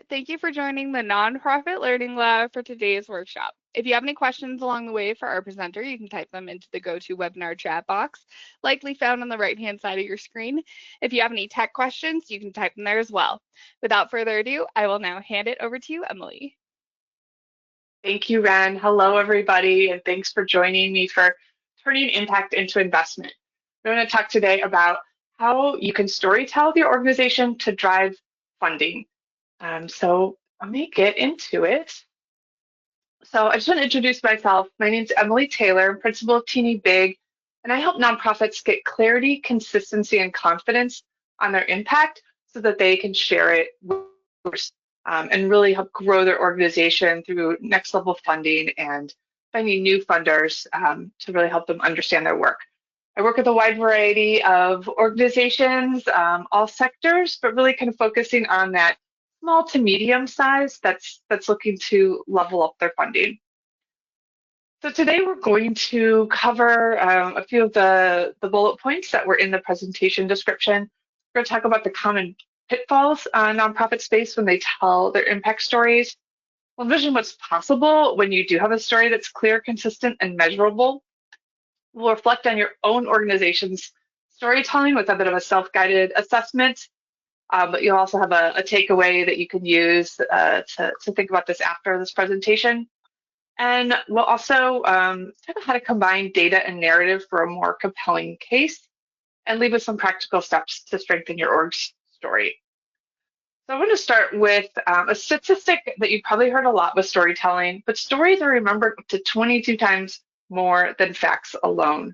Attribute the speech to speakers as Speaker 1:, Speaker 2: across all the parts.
Speaker 1: Thank you for joining the Nonprofit Learning Lab for today's workshop. If you have any questions along the way for our presenter, you can type them into the GoToWebinar chat box, likely found on the right-hand side of your screen. If you have any tech questions, you can type them there as well. Without further ado, I will now hand it over to you, Emily.
Speaker 2: Thank you, Ren. Hello, everybody, and thanks for joining me for turning impact into investment. We're going to talk today about how you can storytell with your organization to drive funding. So let me get into it. So I just want to introduce myself. My name is Emily Taylor, I'm principal of teenyBig, and I help nonprofits get clarity, consistency, and confidence on their impact so that they can share it with others, and really help grow their organization through next level funding and finding new funders to really help them understand their work. I work with a wide variety of organizations, all sectors, but really kind of focusing on that small to medium size that's looking to level up their funding. So today we're going to cover a few of the bullet points that were in the presentation description. We're going to talk about the common pitfalls nonprofits face when they tell their impact stories. We'll envision what's possible when you do have a story that's clear, consistent, and measurable. We'll reflect on your own organization's storytelling with a bit of a self-guided assessment. But you'll also have a takeaway that you can use to think about this after this presentation. And we'll also talk about how to combine data and narrative for a more compelling case and leave with some practical steps to strengthen your org's story. So I want to start with a statistic that you've probably heard a lot with storytelling, but stories are remembered up to 22 times more than facts alone.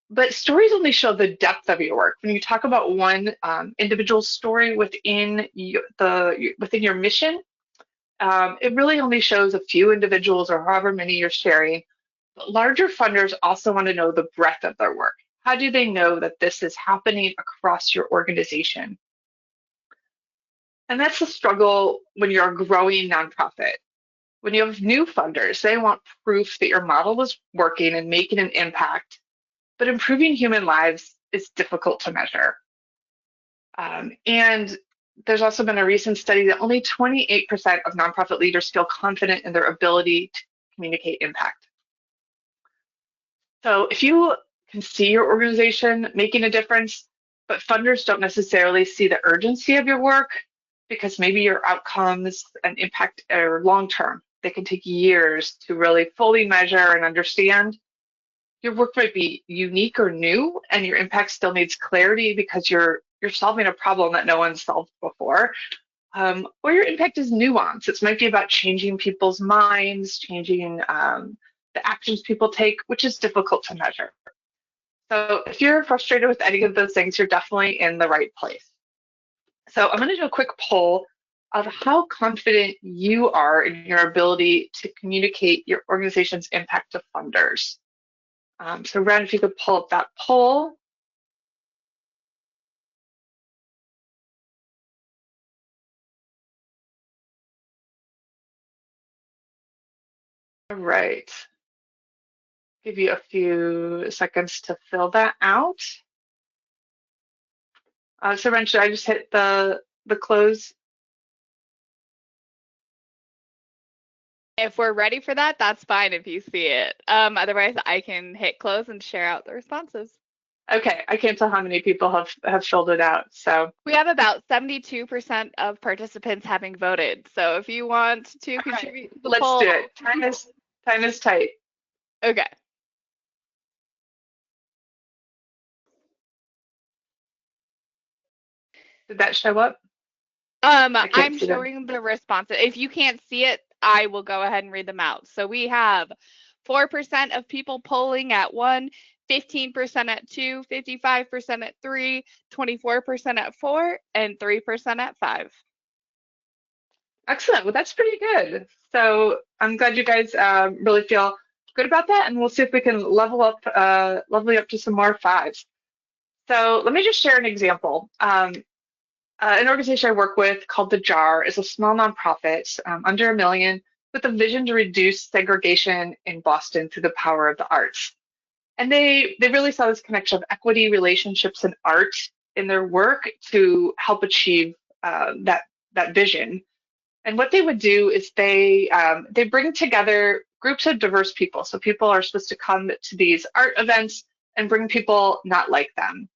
Speaker 2: But stories only show the depth of your work. When you talk about one individual story within your mission, it really only shows a few individuals or however many you're sharing. But larger funders also want to know the breadth of their work. How do they know that this is happening across your organization? And that's the struggle when you're a growing nonprofit. When you have new funders, they want proof that your model is working and making an impact. But improving human lives is difficult to measure. And there's also been a recent study that only 28% of nonprofit leaders feel confident in their ability to communicate impact. So if you can see your organization making a difference, but funders don't necessarily see the urgency of your work because maybe your outcomes and impact are long-term. They can take years to really fully measure and understand. Your work might be unique or new, and your impact still needs clarity because you're solving a problem that no one's solved before. Or your impact is nuanced. It might be about changing people's minds, changing the actions people take, which is difficult to measure. So if you're frustrated with any of those things, you're definitely in the right place. So I'm going to do a quick poll of how confident you are in your ability to communicate your organization's impact to funders. So Ren, if you could pull up that poll. All right. Give you a few seconds to fill that out. So Ren, should I just hit the close?
Speaker 1: If we're ready for that, that's fine if you see it. Otherwise, I can hit close and share out the responses.
Speaker 2: Okay, I can't tell how many people have filled it out. So
Speaker 1: we have about 72% of participants having voted. So if you want to contribute to the poll,
Speaker 2: let's do it. Time is tight.
Speaker 1: Okay.
Speaker 2: Did that show up?
Speaker 1: I'm showing the responses. If you can't see it, I will go ahead and read them out. So we have 4% of people polling at 1, 15% at 2, 55% at 3, 24% at 4, and 3% at 5.
Speaker 2: Excellent. Well, that's pretty good. So I'm glad you guys really feel good about that, and we'll see if we can level up to some more 5s. So let me just share an example. An organization I work with called The Jar is a small nonprofit, under $1 million, with a vision to reduce segregation in Boston through the power of the arts. And they really saw this connection of equity, relationships, and art in their work to help achieve that vision. And what they would do is they bring together groups of diverse people. So people are supposed to come to these art events and bring people not like them,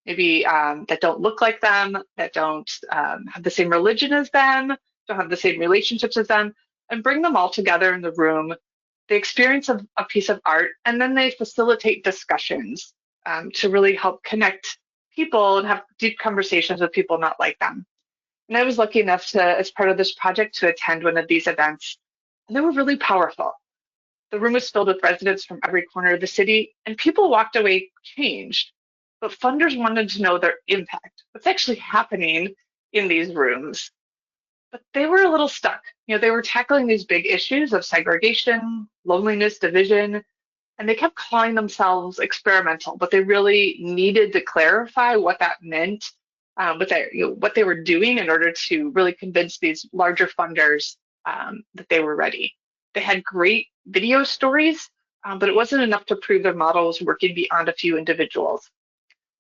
Speaker 2: maybe that don't look like them, that don't have the same religion as them, don't have the same relationships as them, and bring them all together in the room. They experience a piece of art, and then they facilitate discussions to really help connect people and have deep conversations with people not like them. And I was lucky enough to, as part of this project, to attend one of these events, and they were really powerful. The room was filled with residents from every corner of the city, and people walked away changed. But funders wanted to know their impact, what's actually happening in these rooms. But they were a little stuck. They were tackling these big issues of segregation, loneliness, division, and they kept calling themselves experimental, but they really needed to clarify what that meant, what they were doing in order to really convince these larger funders that they were ready. They had great video stories, but it wasn't enough to prove their model was working beyond a few individuals.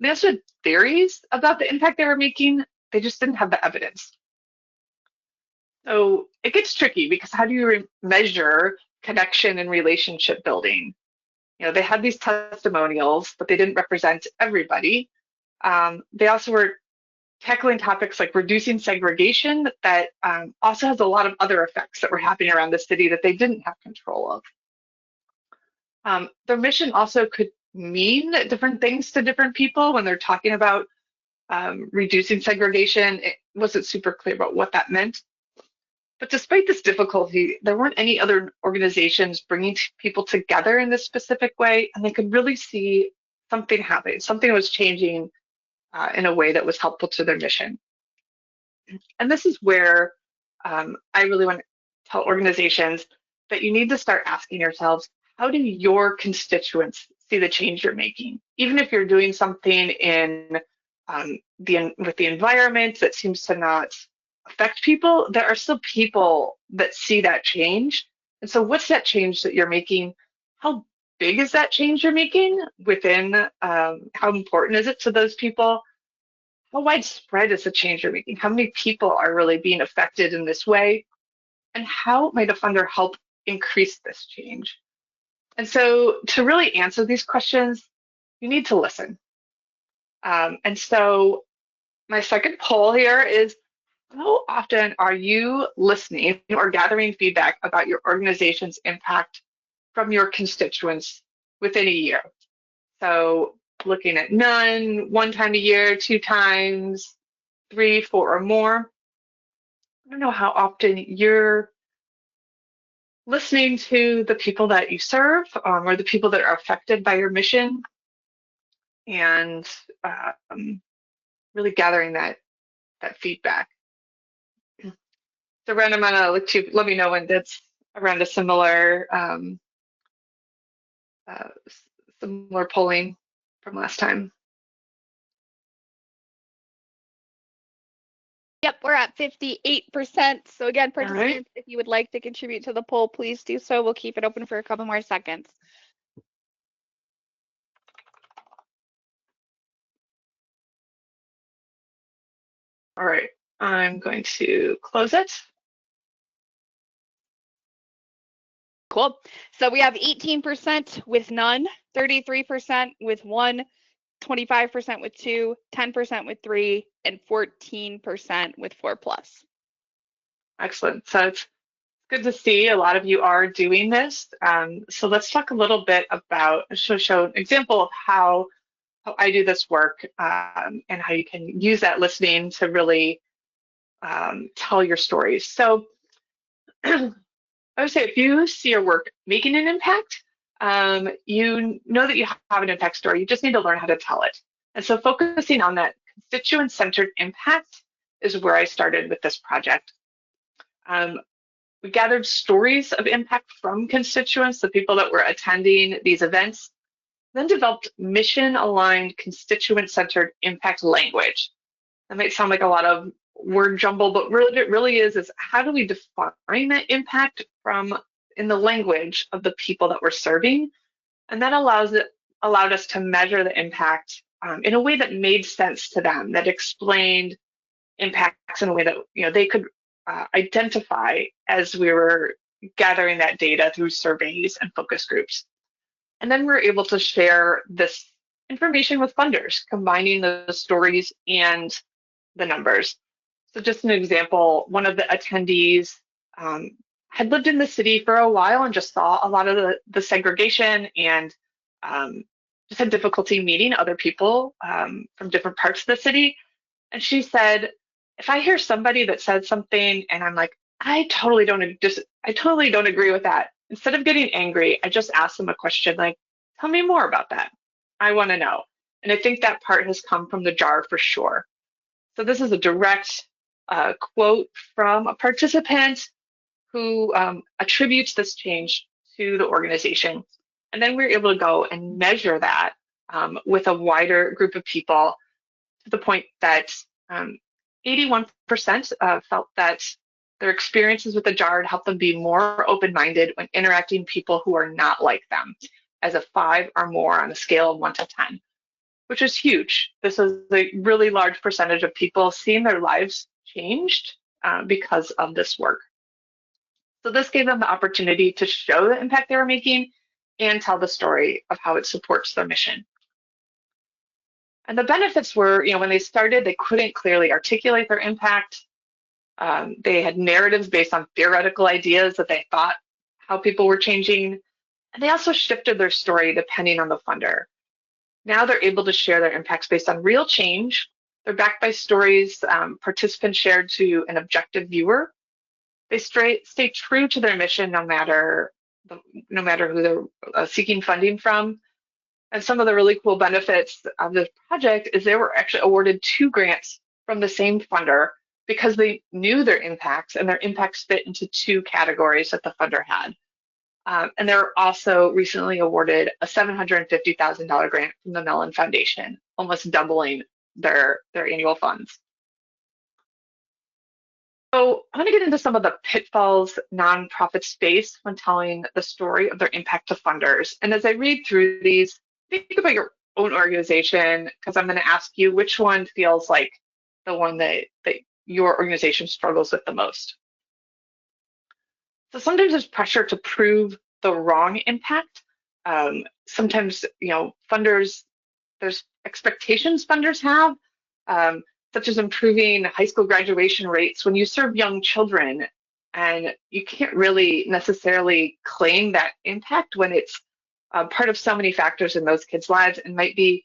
Speaker 2: They also had theories about the impact they were making. They just didn't have the evidence. So it gets tricky because how do you measure connection and relationship building? They had these testimonials, but they didn't represent everybody. They also were tackling topics like reducing segregation that also has a lot of other effects that were happening around the city that they didn't have control of. Their mission also could mean different things to different people when they're talking about reducing segregation. It wasn't super clear about what that meant. But despite this difficulty, there weren't any other organizations bringing people together in this specific way, and they could really see something happening. Something was changing in a way that was helpful to their mission. And this is where I really want to tell organizations that you need to start asking yourselves, how do your constituents see the change you're making? Even if you're doing something in with the environment that seems to not affect people, there are still people that see that change. And so what's that change that you're making? How big is that change you're making within, how important is it to those people? How widespread is the change you're making? How many people are really being affected in this way? And how might a funder help increase this change? And so to really answer these questions, you need to listen. And so my second poll here is, how often are you listening or gathering feedback about your organization's impact from your constituents within a year? So looking at none, one time a year, two times, three, four, or more. I don't know how often you're listening to the people that you serve or the people that are affected by your mission, and really gathering that feedback. So Ren, I'm gonna let me know when that's around a similar similar polling from last time.
Speaker 1: Yep, we're at 58%. So again,
Speaker 2: All right.
Speaker 1: participants, if you would like to contribute to the poll, please do so. We'll keep it open for a couple more seconds.
Speaker 2: All right, I'm going to close it.
Speaker 1: Cool. So we have 18% with none, 33% with one, 25% with two, 10% with three, and 14% with 4+.
Speaker 2: Excellent. So it's good to see a lot of you are doing this. So let's talk a little bit about, show an example of how I do this work and how you can use that listening to really tell your stories. So I would say if you see your work making an impact, you know that you have an impact story. You just need to learn how to tell it. And so focusing on that constituent-centered impact is where I started with this project. We gathered stories of impact from constituents, the people that were attending these events, then developed mission-aligned constituent-centered impact language. That might sound like a lot of word jumble, but really it really is how do we define that impact from in the language of the people that we're serving? And that allowed us to measure the impact in a way that made sense to them, that explained impacts in a way that they could identify as we were gathering that data through surveys and focus groups. And then we're able to share this information with funders, combining the stories and the numbers. So just an example, one of the attendees um, had lived in the city for a while and just saw a lot of the segregation and um, just had difficulty meeting other people from different parts of the city. And she said, if I hear somebody that says something and I'm like, I totally don't agree with that. Instead of getting angry, I just ask them a question like, tell me more about that. I want to know. And I think that part has come from the jar for sure. So this is a direct quote from a participant who attributes this change to the organization. And then we're able to go and measure that with a wider group of people to the point that 81% felt that their experiences with the jar helped them be more open-minded when interacting with people who are not like them, as a 5 or more on a scale of 1 to 10, which is huge. This is a really large percentage of people seeing their lives changed because of this work. So this gave them the opportunity to show the impact they were making and tell the story of how it supports their mission. And the benefits were, when they started, they couldn't clearly articulate their impact. They had narratives based on theoretical ideas that they thought how people were changing. And they also shifted their story depending on the funder. Now they're able to share their impacts based on real change. They're backed by stories participants shared to an objective viewer. They stay true to their mission no matter who they're seeking funding from. And some of the really cool benefits of this project is they were actually awarded 2 grants from the same funder because they knew their impacts, and their impacts fit into 2 categories that the funder had. And they were also recently awarded a $750,000 grant from the Mellon Foundation, almost doubling their annual funds. So I'm going to get into some of the pitfalls nonprofits face when telling the story of their impact to funders. And as I read through these, think about your own organization, because I'm going to ask you which one feels like the one that your organization struggles with the most. So sometimes there's pressure to prove the wrong impact. Sometimes, funders, there's expectations funders have, such as improving high school graduation rates when you serve young children, and you can't really necessarily claim that impact when it's part of so many factors in those kids' lives and might be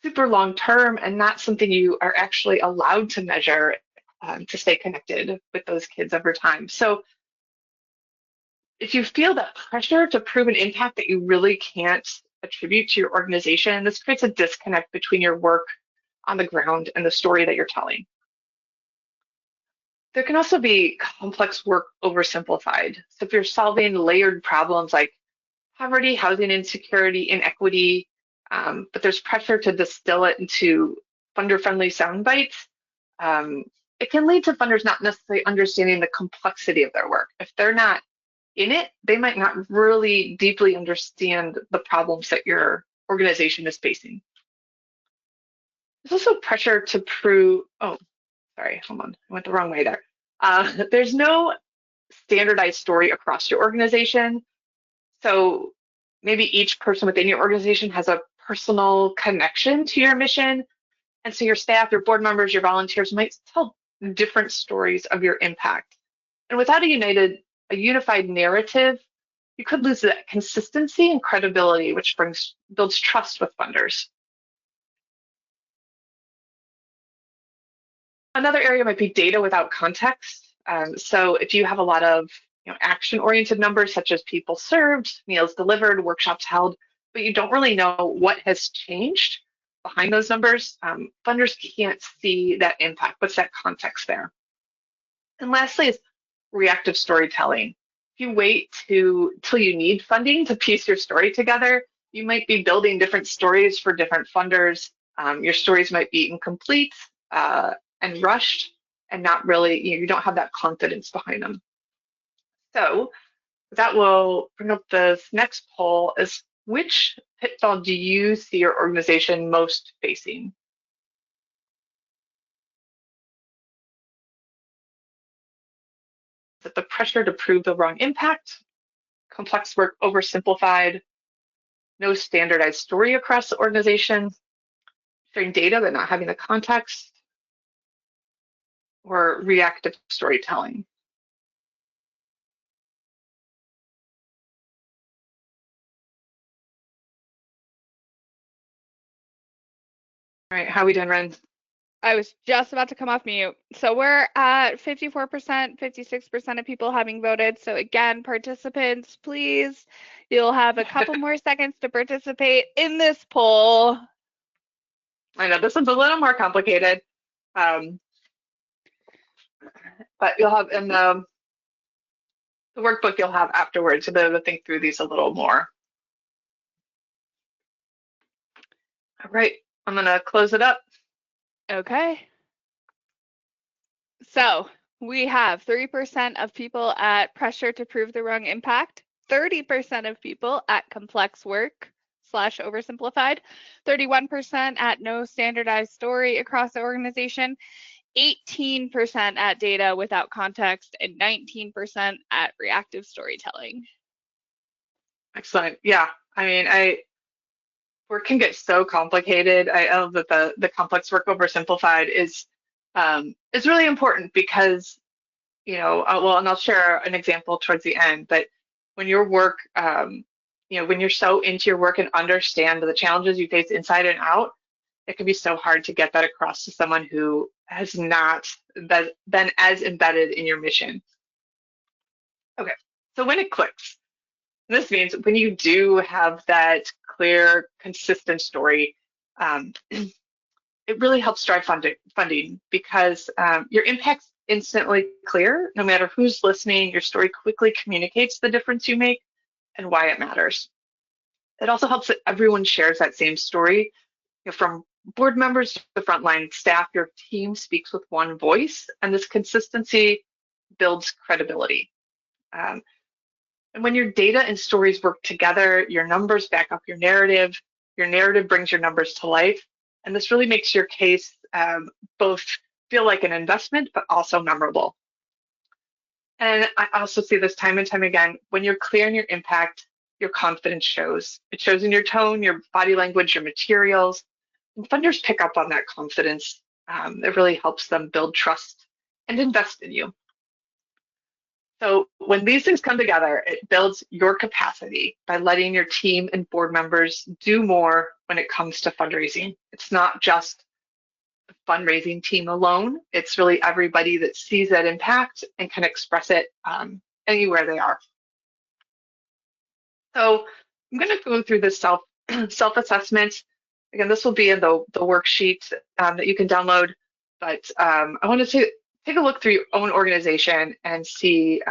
Speaker 2: super long term and not something you are actually allowed to measure to stay connected with those kids over time. So if you feel that pressure to prove an impact that you really can't attribute to your organization, this creates a disconnect between your work on the ground and the story that you're telling. There can also be complex work oversimplified. So if you're solving layered problems like poverty, housing insecurity, inequity, but there's pressure to distill it into funder-friendly sound bites, it can lead to funders not necessarily understanding the complexity of their work. If they're not in it, they might not really deeply understand the problems that your organization is facing. There's also pressure to prove, oh, sorry, hold on, I went the wrong way there. There's no standardized story across your organization. So maybe each person within your organization has a personal connection to your mission. And so your staff, your board members, your volunteers might tell different stories of your impact. And without a unified narrative, you could lose that consistency and credibility, which builds trust with funders. Another area might be data without context. So if you have a lot of action-oriented numbers, such as people served, meals delivered, workshops held, but you don't really know what has changed behind those numbers, funders can't see that impact. What's that context there? And lastly is reactive storytelling. If you wait till you need funding to piece your story together, you might be building different stories for different funders. Your stories might be incomplete and rushed and not really, you don't have that confidence behind them. So that will bring up this next poll is, which pitfall do you see your organization most facing? that the pressure to prove the wrong impact, complex work oversimplified, no standardized story across the organization, sharing data but not having the context, or reactive storytelling. All right, how are we doing, Ren?
Speaker 1: I was just about to come off mute. So we're at 54%, 56% of people having voted. So again, participants, please, you'll have a couple more seconds to participate in this poll.
Speaker 2: I know this one's a little more complicated, but you'll have in the workbook you'll have afterwards, you'll be able to think through these a little more. All right, I'm going to close it up.
Speaker 1: Okay. So we have 3% of people at pressure to prove the wrong impact, 30% of people at complex work / oversimplified, 31% at no standardized story across the organization, 18% at data without context, and 19% at reactive storytelling.
Speaker 2: Excellent. Yeah, I mean, work can get so complicated. I love that the complex work oversimplified is really important because, well, and I'll share an example towards the end, but when your work, when you're so into your work and understand the challenges you face inside and out, it can be so hard to get that across to someone who has not been as embedded in your mission. Okay, so when it clicks, this means when you do have that clear, consistent story, it really helps drive funding because your impact's instantly clear. No matter who's listening, your story quickly communicates the difference you make and why it matters. It also helps that everyone shares that same story. From board members to the frontline staff, your team speaks with one voice, and this consistency builds credibility. And when your data and stories work together, your numbers back up your narrative brings your numbers to life, and this really makes your case both feel like an investment, but also memorable. And I also see this time and time again, when you're clear in your impact, your confidence shows. It shows in your tone, your body language, your materials, and funders pick up on that confidence. It really helps them build trust and invest in you. So when these things come together, it builds your capacity by letting your team and board members do more when it comes to fundraising. It's not just the fundraising team alone. It's really everybody that sees that impact and can express it anywhere they are. So I'm going to go through this self-assessment. Again, this will be in the worksheet that you can download, but I wanted to take a look through your own organization and see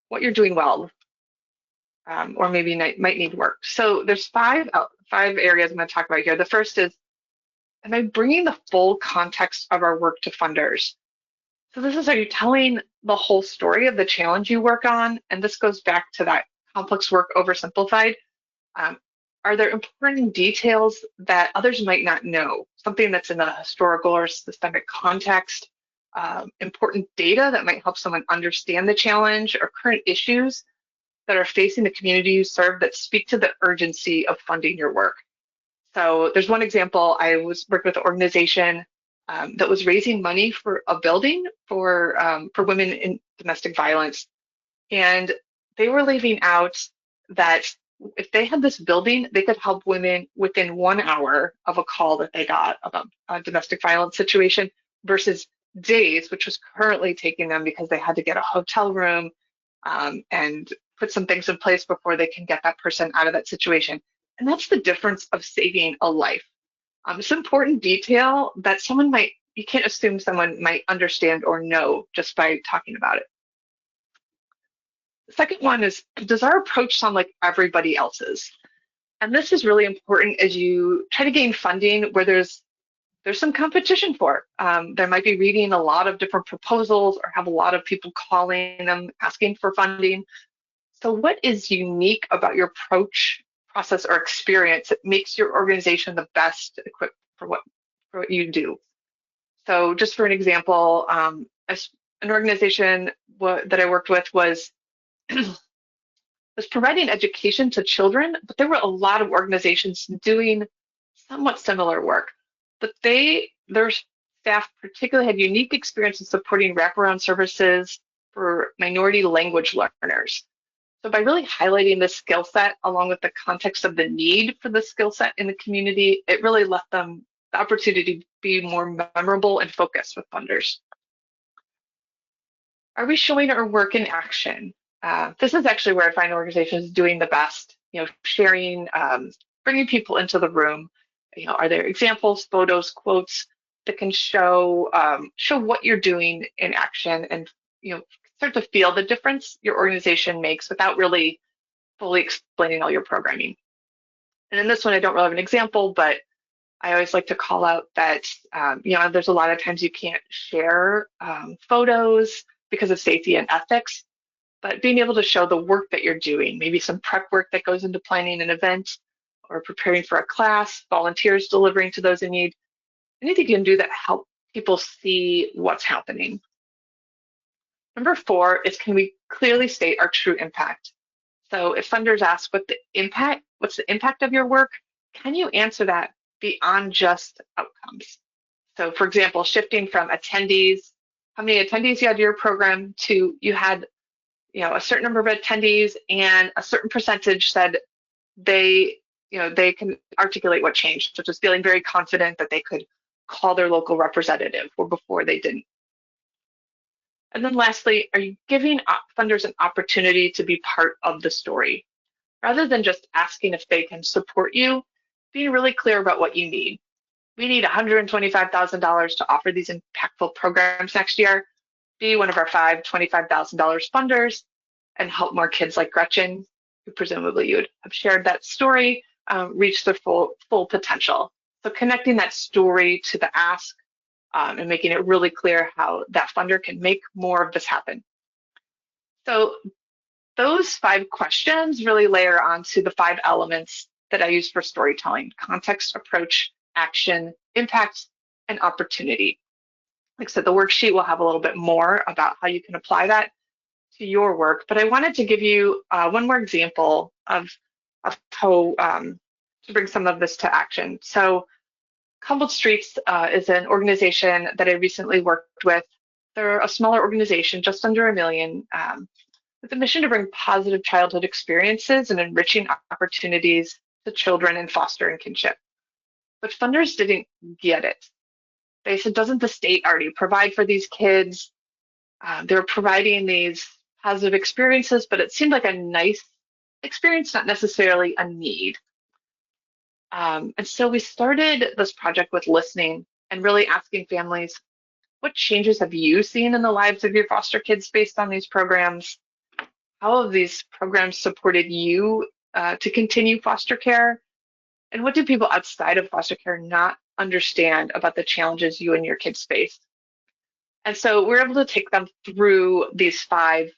Speaker 2: what you're doing well, or maybe might need work. So there's five areas I'm going to talk about here. The first is, am I bringing the full context of our work to funders? So this is, are you telling the whole story of the challenge you work on? And this goes back to that complex work oversimplified. Are there important details that others might not know? Something that's in a historical or systemic context, important data that might help someone understand the challenge, or current issues that are facing the community you serve that speak to the urgency of funding your work. So there's one example. I was working with an organization that was raising money for a building for women in domestic violence. And they were leaving out that if they had this building, they could help women within 1 hour of a call that they got about a domestic violence situation versus days, which was currently taking them because they had to get a hotel room and put some things in place before they can get that person out of that situation. And that's the difference of saving a life. It's an important detail that you can't assume someone might understand or know just by talking about it. The second one is, does our approach sound like everybody else's? And this is really important as you try to gain funding where there's some competition for it. There might be reading a lot of different proposals or have a lot of people calling them, asking for funding. So what is unique about your approach, process, or experience that makes your organization the best equipped for what you do? So just for an example, an organization that I worked with was was providing education to children, but there were a lot of organizations doing somewhat similar work. But their staff particularly had unique experience in supporting wraparound services for minority language learners. So by really highlighting the skill set along with the context of the need for the skill set in the community, it really left them the opportunity to be more memorable and focused with funders. Are we showing our work in action? This is actually where I find organizations doing the best, sharing, bringing people into the room. Are there examples, photos, quotes that can show what you're doing in action and, start to feel the difference your organization makes without really fully explaining all your programming. And in this one, I don't really have an example, but I always like to call out that, there's a lot of times you can't share photos because of safety and ethics, but being able to show the work that you're doing, maybe some prep work that goes into planning an event or preparing for a class, volunteers delivering to those in need, anything you can do that help people see what's happening. Number 4 is, can we clearly state our true impact? So if funders ask what's the impact of your work, can you answer that beyond just outcomes? So for example, shifting from attendees, how many attendees you had to your program, to you had a certain number of attendees and a certain percentage said they can articulate what changed, such as feeling very confident that they could call their local representative, or before they didn't. And then lastly, are you giving funders an opportunity to be part of the story? Rather than just asking if they can support you, being really clear about what you need. We need $125,000 to offer these impactful programs next year. Be one of our 5 $25,000 funders and help more kids like Gretchen, who presumably you would have shared that story, reach their full potential. So connecting that story to the ask and making it really clear how that funder can make more of this happen. So those 5 questions really layer onto the 5 elements that I use for storytelling: context, approach, action, impact, and opportunity. Like I said, the worksheet will have a little bit more about how you can apply that to your work, but I wanted to give you one more example of how to bring some of this to action. So Cobbled Streets is an organization that I recently worked with. They're a smaller organization, just under $1 million, with a mission to bring positive childhood experiences and enriching opportunities to children in foster and kinship. But funders didn't get it. They said, doesn't the state already provide for these kids? They're providing these positive experiences, but it seemed like a nice experience, not necessarily a need. And so we started this project with listening and really asking families, what changes have you seen in the lives of your foster kids based on these programs? How have these programs supported you to continue foster care? And what do people outside of foster care not understand about the challenges you and your kids face? And so we're able to take them through these 5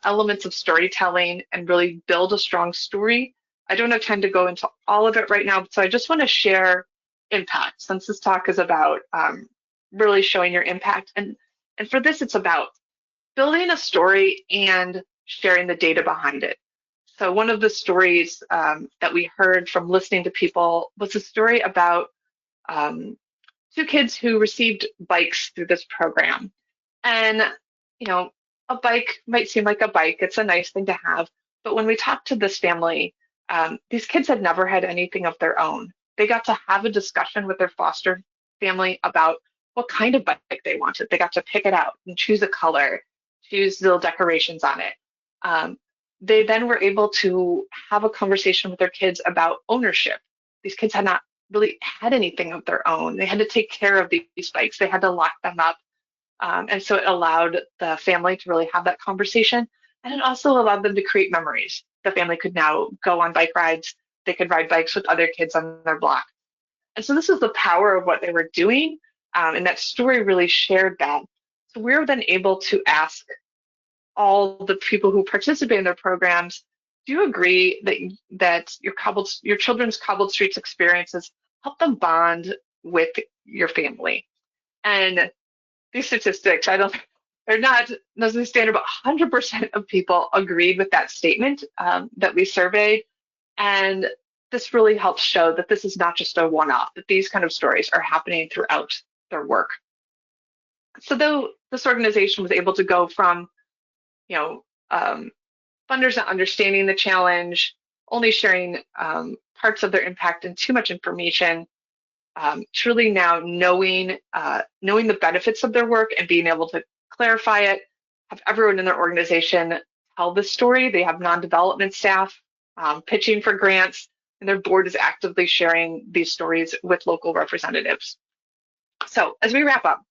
Speaker 2: elements of storytelling and really build a strong story. I don't have time to go into all of it right now, so I just want to share impact, since this talk is about really showing your impact. And for this, it's about building a story and sharing the data behind it. So one of the stories that we heard from listening to people was a story about 2 kids who received bikes through this program. And, a bike might seem like a bike. It's a nice thing to have. But when we talked to this family, these kids had never had anything of their own. They got to have a discussion with their foster family about what kind of bike they wanted. They got to pick it out and choose a color, choose little decorations on it. They then were able to have a conversation with their kids about ownership. These kids had not really had anything of their own. They had to take care of these bikes. They had to lock them up. And so it allowed the family to really have that conversation. And it also allowed them to create memories. The family could now go on bike rides. They could ride bikes with other kids on their block. And so this was the power of what they were doing. And that story really shared that. So we were then able to ask all the people who participate in their programs, do you agree that your children's Cobbled Streets experiences help them bond with your family? And these statistics, I don't or not necessarily standard, but 100% of people agreed with that statement that we surveyed. And this really helps show that this is not just a one-off, that these kind of stories are happening throughout their work. So though this organization was able to go from, you know, funders not understanding the challenge, only sharing parts of their impact and too much information, truly now knowing the benefits of their work and being able to clarify it, have everyone in their organization tell the story. They have non-development staff pitching for grants, and their board is actively sharing these stories with local representatives. So as we wrap up,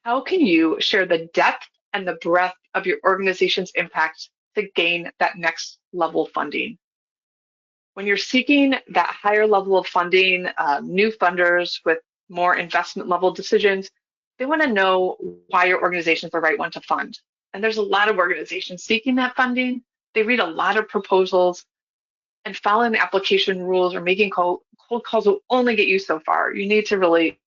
Speaker 2: how can you share the depth and the breadth of your organization's impact to gain that next level funding? When you're seeking that higher level of funding, new funders with more investment level decisions, they want to know why your organization is the right one to fund. And there's a lot of organizations seeking that funding. They read a lot of proposals, and following the application rules or making cold calls will only get you so far. You need to really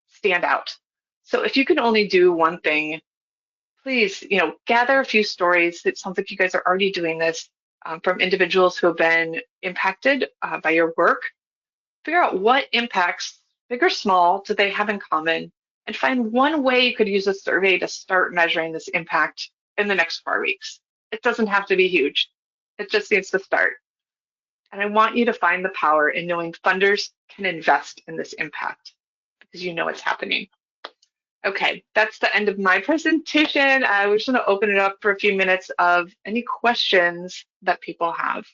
Speaker 2: stand out. So if you can only do one thing, please, gather a few stories. It sounds like you guys are already doing this from individuals who have been impacted by your work. Figure out what impacts, big or small, do they have in common, and find one way you could use a survey to start measuring this impact in the next 4 weeks. It doesn't have to be huge. It just needs to start. And I want you to find the power in knowing funders can invest in this impact because you know it's happening. Okay, that's the end of my presentation. We're just going to open it up for a few minutes of any questions that people have.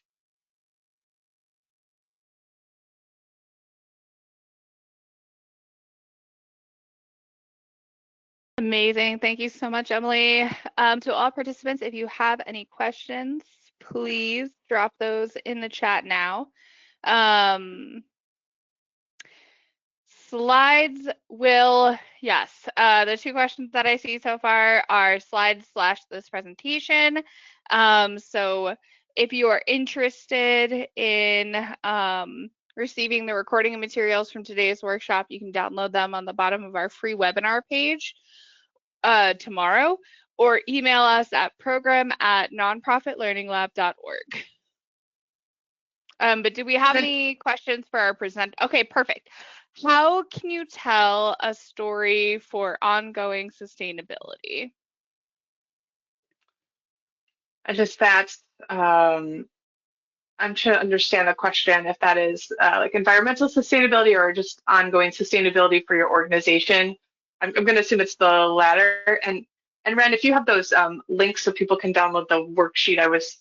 Speaker 1: Amazing. Thank you so much, Emily. To all participants, if you have any questions, please drop those in the chat now. Slides will, yes, the two questions that I see so far are slides / this presentation. So if you are interested in receiving the recording and materials from today's workshop, you can download them on the bottom of our free webinar page tomorrow, or email us at program@nonprofitlearninglab.org. But do we have any questions for our present? Okay, perfect. How can you tell a story for ongoing sustainability?
Speaker 2: I'm trying to understand the question, if that is like environmental sustainability or just ongoing sustainability for your organization. I'm going to assume it's the latter. And Ren, if you have those links so people can download the worksheet I was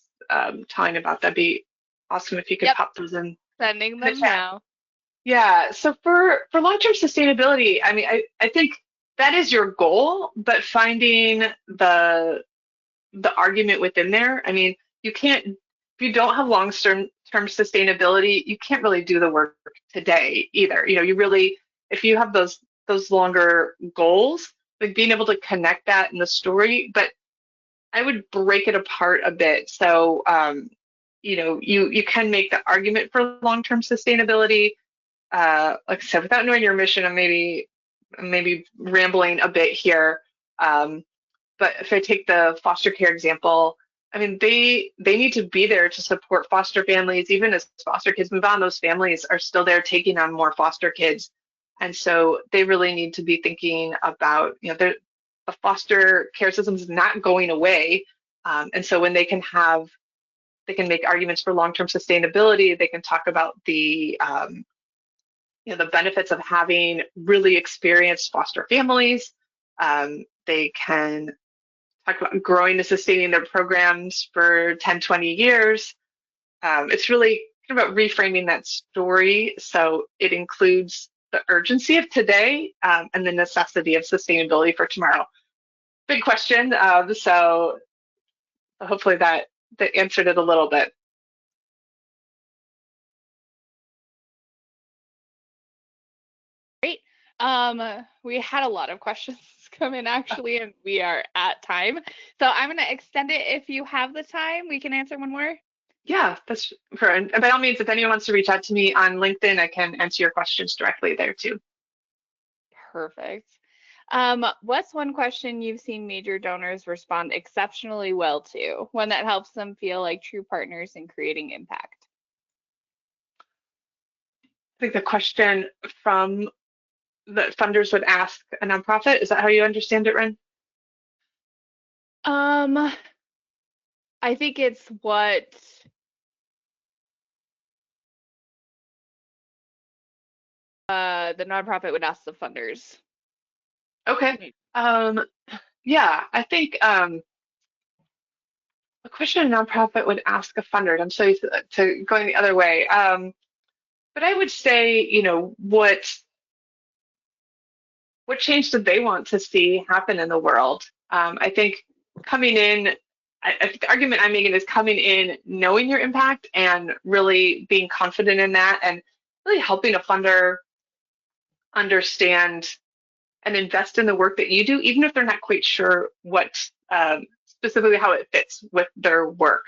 Speaker 2: telling about, that'd be awesome if you could pop those in.
Speaker 1: Sending them now.
Speaker 2: Yeah, so for long-term sustainability, I mean, I think that is your goal, but finding the argument within there, I mean, you can't, if you don't have long-term sustainability, you can't really do the work today either. You really, if you have those longer goals, like being able to connect that in the story, but I would break it apart a bit. So, you can make the argument for long-term sustainability. Like I said, without knowing your mission, I'm maybe rambling a bit here. But if I take the foster care example, I mean, they need to be there to support foster families. Even as foster kids move on, those families are still there taking on more foster kids. And so they really need to be thinking about, the foster care system is not going away. And so when they can make arguments for long-term sustainability, they can talk about the benefits of having really experienced foster families. They can talk about growing and sustaining their programs for 10, 20 years. It's really kind of about reframing that story so it includes the urgency of today and the necessity of sustainability for tomorrow. Big question, so hopefully that answered it a little bit.
Speaker 1: Great. We had a lot of questions come in actually, and we are at time. So I'm going to extend it. If you have the time, we can answer one more.
Speaker 2: Yeah, that's sure. And by all means, if anyone wants to reach out to me on LinkedIn, I can answer your questions directly there too.
Speaker 1: Perfect. What's one question you've seen major donors respond exceptionally well to? One that helps them feel like true partners in creating impact.
Speaker 2: I think the question from that funders would ask a nonprofit, is that how you understand it, Ren?
Speaker 1: Um, I think it's what the nonprofit would ask the funders.
Speaker 2: Okay. Um, yeah, I think a question a nonprofit would ask a funder. I'm so used to going the other way. But I would say, what change do they want to see happen in the world? I think coming in, I think the argument I'm making is coming in knowing your impact and really being confident in that and really helping a funder understand and invest in the work that you do, even if they're not quite sure what specifically how it fits with their work.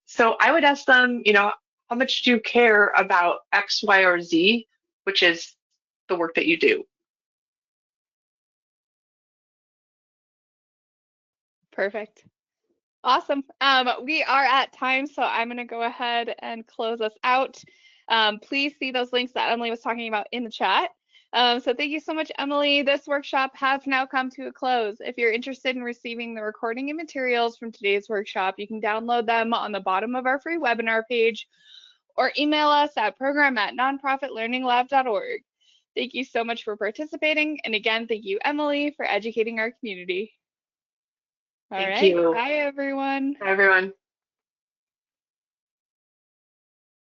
Speaker 2: So I would ask them, how much do you care about X, Y, or Z, which is the work that you do?
Speaker 1: Perfect. Awesome. We are at time, so I'm going to go ahead and close us out. Please see those links that Emily was talking about in the chat. So thank you so much, Emily. This workshop has now come to a close. If you're interested in receiving the recording and materials from today's workshop, you can download them on the bottom of our free webinar page or email us at program@nonprofitlearninglab.org. Thank you so much for participating. And again, thank you, Emily, for educating our community. All
Speaker 2: Thank
Speaker 1: right.
Speaker 2: you.
Speaker 1: Bye, everyone.
Speaker 2: Bye, everyone.